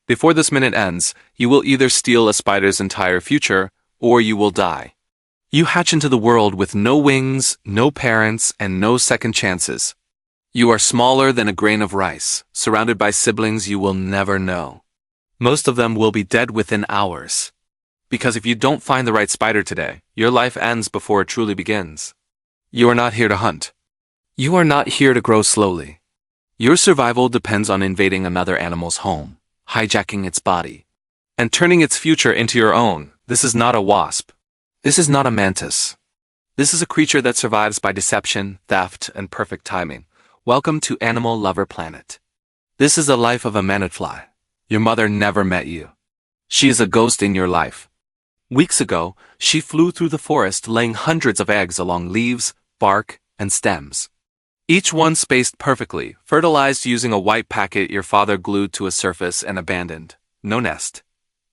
Before this minute ends, you will either steal a spider's entire future, or you will die. You hatch into the world with no wings, no parents, and no second chances. You are smaller than a grain of rice, surrounded by siblings you will never know. Most of them will be dead within hours. Because if you don't find the right spider today, your life ends before it truly begins. You are not here to hunt. You are not here to grow slowly. Your survival depends on invading another animal's home, hijacking its body, and turning its future into your own. This is not a wasp. This is not a mantis. This is a creature that survives by deception, theft, and perfect timing. Welcome to Animal Lover Planet. This is the life of a Mantidfly. Your mother never met you. She is a ghost in your life. Weeks ago, she flew through the forest laying hundreds of eggs along leaves, bark, and stems. Each one spaced perfectly, fertilized using a white packet your father glued to a surface and abandoned. No nest.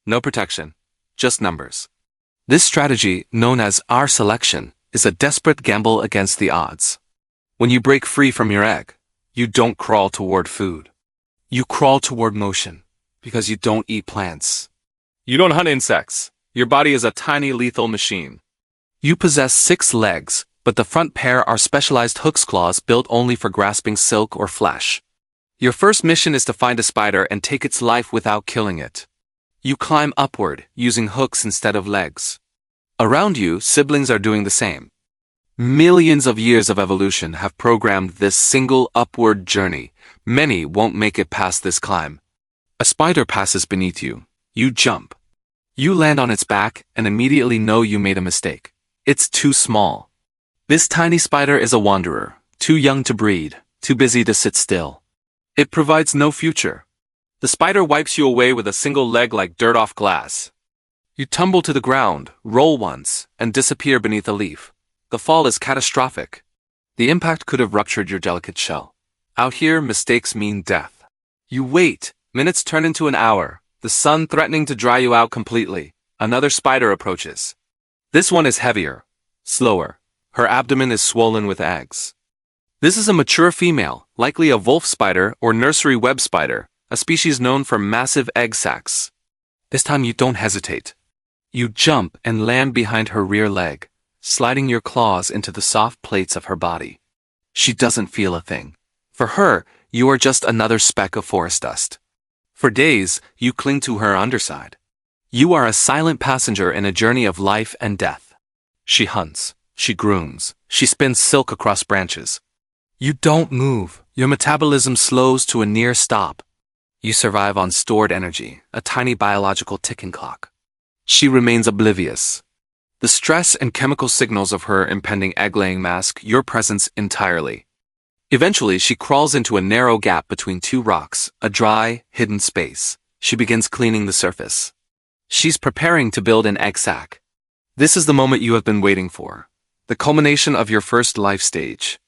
No protection. Just numbers. This strategy, known as our selection, is a desperate gamble against the odds. When you break free from your egg, you don't crawl toward food. You crawl toward motion, because you don't eat plants. You don't hunt insects. Your body is a tiny lethal machine. You possess 6 legs, but the front pair are specialized hooks claws built only for grasping silk or flesh. Your first mission is to find a spider and take its life without killing it. You climb upward, using hooks instead of legs. Around you, siblings are doing the same. Millions of years of evolution have programmed this single upward journey. Many won't make it past this climb. A spider passes beneath you. You jump. You land on its back and immediately know you made a mistake. It's too small. This tiny spider is a wanderer, too young to breed, too busy to sit still. It provides no future. The spider wipes you away with a single leg like dirt off glass. You tumble to the ground, roll once, and disappear beneath a leaf. The fall is catastrophic. The impact could have ruptured your delicate shell. Out here, mistakes mean death. You wait. Minutes turn into an hour. The sun threatening to dry you out completely. Another spider approaches. This one is heavier, slower. Her abdomen is swollen with eggs. This is a mature female, likely a wolf spider or nursery web spider, a species known for massive egg sacs. This time you don't hesitate. You jump and land behind her rear leg, sliding your claws into the soft plates of her body. She doesn't feel a thing. For her, you are just another speck of forest dust. For days, you cling to her underside. You are a silent passenger in a journey of life and death. She hunts, she grooms, she spins silk across branches. You don't move. Your metabolism slows to a near stop. You survive on stored energy, a tiny biological ticking clock. She remains oblivious. The stress and chemical signals of her impending egg-laying mask your presence entirely. Eventually, she crawls into a narrow gap between 2 rocks, a dry, hidden space. She begins cleaning the surface. She's preparing to build an egg sac. This is the moment you have been waiting for. The culmination of your first life stage.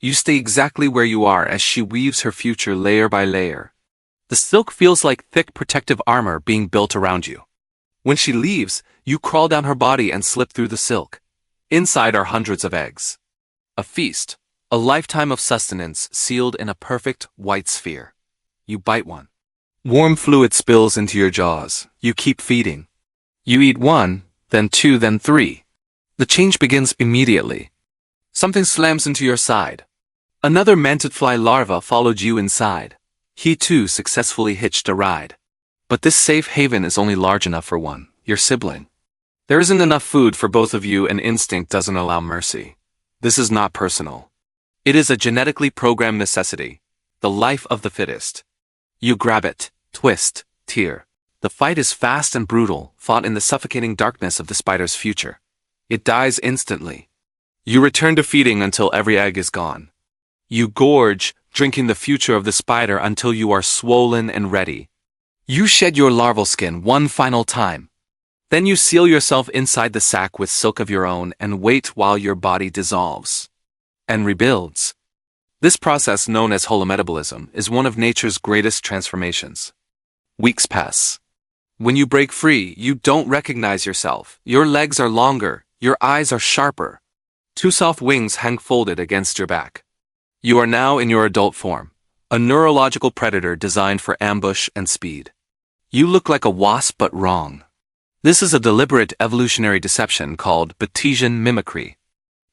You stay exactly where you are as she weaves her future layer by layer. The silk feels like thick protective armor being built around you. When she leaves, you crawl down her body and slip through the silk. Inside are hundreds of eggs. A feast. A lifetime of sustenance sealed in a perfect white sphere. You bite one. Warm fluid spills into your jaws. You keep feeding. You eat 1, then 2, then 3. The change begins immediately. Something slams into your side. Another Mantidfly larva followed you inside. He too successfully hitched a ride. But this safe haven is only large enough for one, your sibling. There isn't enough food for both of you and instinct doesn't allow mercy. This is not personal. It is a genetically programmed necessity, the life of the fittest. You grab it, twist, tear. The fight is fast and brutal, fought in the suffocating darkness of the spider's future. It dies instantly. You return to feeding until every egg is gone. You gorge, drinking the future of the spider until you are swollen and ready. You shed your larval skin one final time. Then you seal yourself inside the sac with silk of your own and wait while your body dissolves and rebuilds. This process, known as holometabolism, is one of nature's greatest transformations. Weeks pass. When you break free, you don't recognize yourself. Your legs are longer, your eyes are sharper. 2 soft wings hang folded against your back. You are now in your adult form, a neurological predator designed for ambush and speed. You look like a wasp but wrong. This is a deliberate evolutionary deception called Batesian mimicry.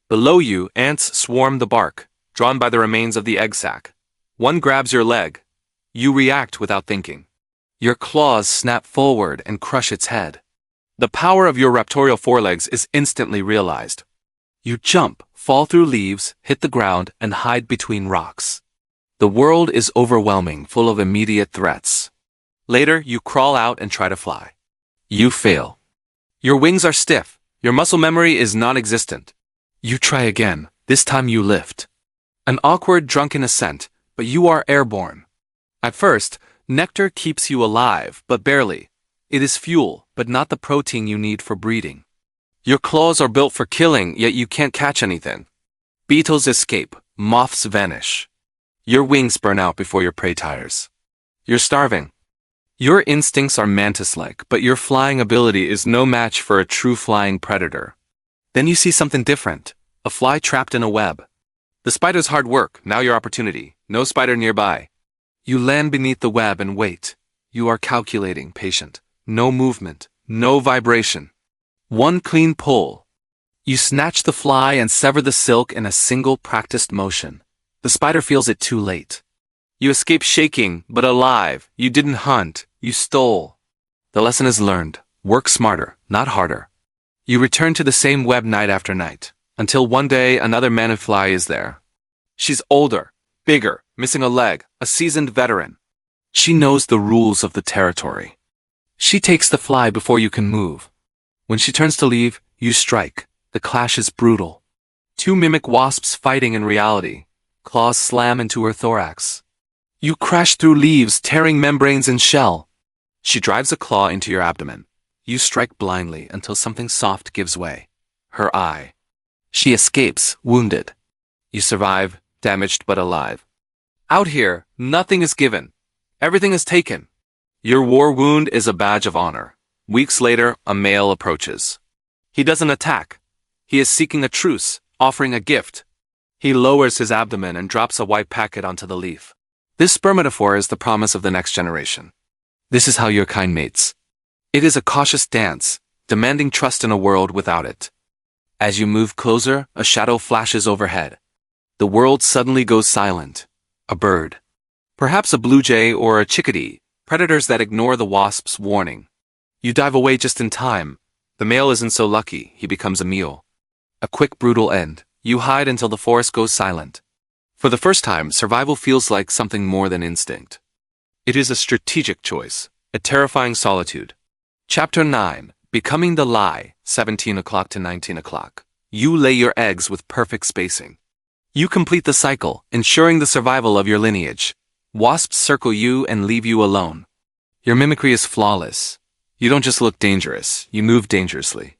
Below you, ants swarm the bark, drawn by the remains of the egg sac. One grabs your leg. You react without thinking. Your claws snap forward and crush its head. The power of your raptorial forelegs is instantly realized. You jump, fall through leaves, hit the ground, and hide between rocks. The world is overwhelming, full of immediate threats. Later, you crawl out and try to fly. You fail. Your wings are stiff. Your muscle memory is non-existent. You try again. This time you lift. An awkward, drunken ascent, but you are airborne. At first, nectar keeps you alive, but barely. It is fuel, but not the protein you need for breeding. Your claws are built for killing, yet you can't catch anything. Beetles escape. Moths vanish. Your wings burn out before your prey tires. You're starving. Your instincts are mantis-like, but your flying ability is no match for a true flying predator. Then you see something different. A fly trapped in a web. The spider's hard work, now your opportunity. No spider nearby. You land beneath the web and wait. You are calculating, patient. No movement, no vibration. One clean pull. You snatch the fly and sever the silk in a single practiced motion. The spider feels it too late. You escape shaking, but alive. You didn't hunt, you stole. The lesson is learned. Work smarter, not harder. You return to the same web night after night, until one day another Mantidfly is there. She's older, bigger, missing a leg, a seasoned veteran. She knows the rules of the territory. She takes the fly before you can move. When she turns to leave, you strike. The clash is brutal. Two mimic wasps fighting in reality. Claws slam into her thorax. You crash through leaves, tearing membranes and shell. She drives a claw into your abdomen. You strike blindly until something soft gives way. Her eye. She escapes, wounded. You survive, damaged but alive. Out here, nothing is given. Everything is taken. Your war wound is a badge of honor. Weeks later, a male approaches. He doesn't attack. He is seeking a truce, offering a gift. He lowers his abdomen and drops a white packet onto the leaf. This spermatophore is the promise of the next generation. This is how your kind mates. It is a cautious dance, demanding trust in a world without it. As you move closer, a shadow flashes overhead. The world suddenly goes silent. A bird. Perhaps a blue jay or a chickadee, predators that ignore the wasp's warning. You dive away just in time. The male isn't so lucky, he becomes a meal. A quick, brutal end. You hide until the forest goes silent. For the first time, survival feels like something more than instinct. It is a strategic choice, a terrifying solitude. Chapter 9. Becoming the Lie, 17 o'clock to 19 o'clock. You lay your eggs with perfect spacing. You complete the cycle, ensuring the survival of your lineage. Wasps circle you and leave you alone. Your mimicry is flawless. You don't just look dangerous, you move dangerously.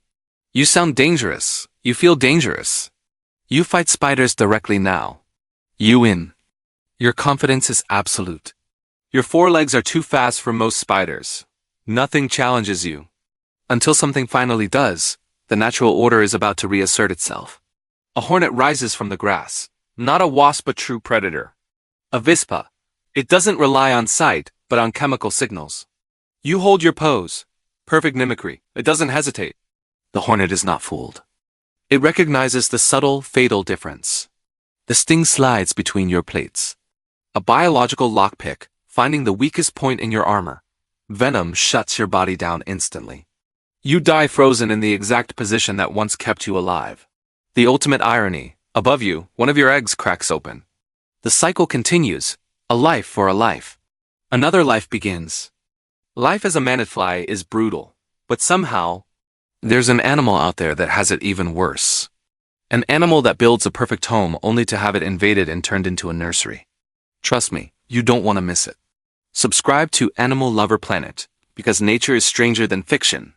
You sound dangerous. You feel dangerous. You fight spiders directly now. You win. Your confidence is absolute. Your forelegs are too fast for most spiders. Nothing challenges you. Until something finally does, the natural order is about to reassert itself. A hornet rises from the grass. Not a wasp, a true predator. A vispa. It doesn't rely on sight, but on chemical signals. You hold your pose. Perfect mimicry. It doesn't hesitate. The hornet is not fooled. It recognizes the subtle, fatal difference. The sting slides between your plates. A biological lockpick, finding the weakest point in your armor. Venom shuts your body down instantly. You die frozen in the exact position that once kept you alive. The ultimate irony, above you, one of your eggs cracks open. The cycle continues, a life for a life. Another life begins. Life as a Mantidfly is brutal, but somehow, there's an animal out there that has it even worse. An animal that builds a perfect home only to have it invaded and turned into a nursery. Trust me, you don't want to miss it. Subscribe to Animal Lover Planet, because nature is stranger than fiction.